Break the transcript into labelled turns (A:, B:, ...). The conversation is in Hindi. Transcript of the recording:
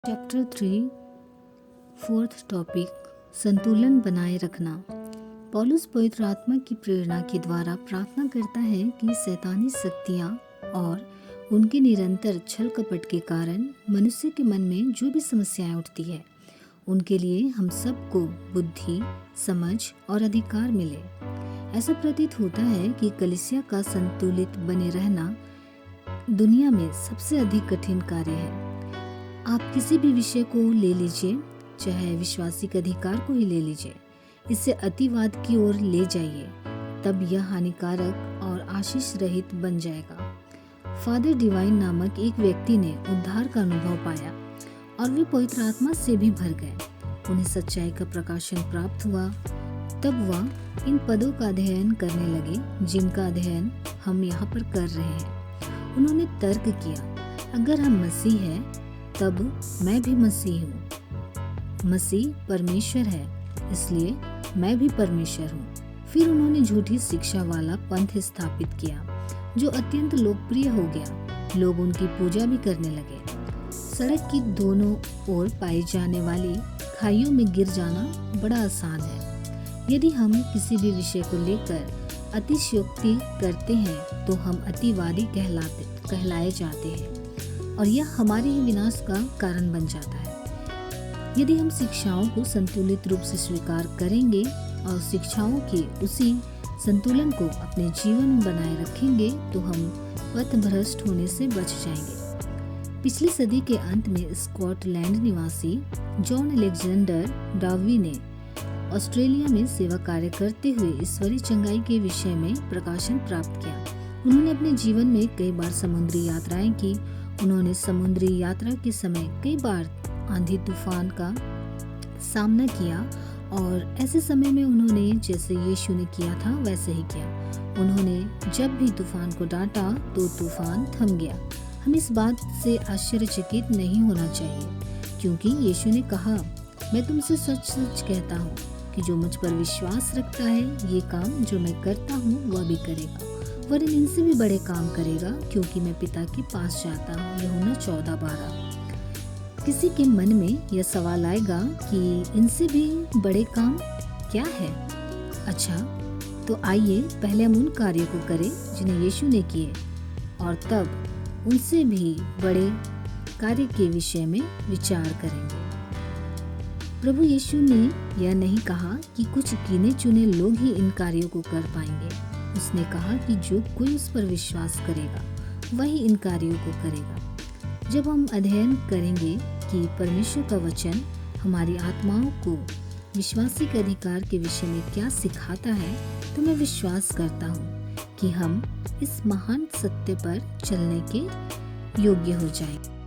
A: चैप्टर 3 फोर्थ टॉपिक संतुलन बनाए रखना। पौलुस पवित्र आत्मा की प्रेरणा के द्वारा प्रार्थना करता है कि शैतानी शक्तियाँ और उनके निरंतर छल कपट के कारण मनुष्य के मन में जो भी समस्याएं उठती है उनके लिए हम सबको बुद्धि, समझ और अधिकार मिले। ऐसा प्रतीत होता है कि कलीसिया का संतुलित बने रहना दुनिया में सबसे अधिक कठिन कार्य है। आप किसी भी विषय को ले लीजिए, चाहे विश्वासी के अधिकार को ही ले लीजिए, इसे अतिवाद की ओर ले जाइए, तब यह हानिकारक और आशीष रहित बन जाएगा। फादर डिवाइन नामक एक व्यक्ति ने उद्धार का अनुभव पाया और वे पवित्र आत्मा से भी भर गए। उन्हें सच्चाई का प्रकाशन प्राप्त हुआ। तब वह इन पदों का अध्ययन करने लगे जिनका अध्ययन हम यहाँ पर कर रहे हैं। उन्होंने तर्क किया, अगर हम मसीह हैं तब मैं भी मसीह हूँ। मसीह परमेश्वर है, इसलिए मैं भी परमेश्वर हूँ। फिर उन्होंने झूठी शिक्षा वाला पंथ स्थापित किया जो अत्यंत लोकप्रिय हो गया। लोग उनकी पूजा भी करने लगे। सड़क की दोनों ओर पाई जाने वाली खाइयों में गिर जाना बड़ा आसान है। यदि हम किसी भी विषय को लेकर अतिशयोक्ति करते हैं तो हम अतिवादी कहलाए जाते हैं और यह हमारे ही विनाश का कारण बन जाता है। यदि हम शिक्षाओं को संतुलित रूप से स्वीकार करेंगे और शिक्षाओं के उसी संतुलन को अपने जीवन में बनाए रखेंगे तो हम पथभ्रष्ट होने से बच जाएंगे। पिछली सदी के अंत में स्कॉटलैंड निवासी जॉन अलेक्जेंडर डार्वी ने ऑस्ट्रेलिया में सेवा कार्य करते हुए ईश्वरीय चंगाई के विषय में प्रकाशन प्राप्त किया। उन्होंने अपने जीवन में कई बार समुद्री यात्राएं की। उन्होंने समुद्री यात्रा के समय कई बार आंधी तूफान का सामना किया और ऐसे समय में उन्होंने जैसे यीशु ने किया था वैसे ही किया। उन्होंने जब भी तूफान को डांटा तो तूफान थम गया। हम इस बात से आश्चर्यचकित नहीं होना चाहिए क्योंकि यीशु ने कहा, मैं तुमसे सच सच कहता हूँ कि जो मुझ पर विश्वास रखता है ये काम जो मैं करता हूँ वह भी करेगा, वरन इनसे भी बड़े काम करेगा क्योंकि मैं पिता के पास जाता हूँ। यूहन्ना 14:12। किसी के मन में यह सवाल आएगा कि इनसे भी बड़े काम क्या है? अच्छा, तो आइए पहले हम उन कार्यों को करें जिन्हें यीशु ने किए और तब उनसे भी बड़े कार्य के विषय में विचार करेंगे। प्रभु यीशु ने यह नहीं कहा कि कुछ गिने चुने लोग ही इन कार्यों को कर पाएंगे। उसने कहा कि जो कोई उस पर विश्वास करेगा वही इन कार्यों को करेगा। जब हम अध्ययन करेंगे कि परमेश्वर का वचन हमारी आत्माओं को विश्वासी के अधिकार के विषय में क्या सिखाता है, तो मैं विश्वास करता हूँ कि हम इस महान सत्य पर चलने के योग्य हो जाएंगे।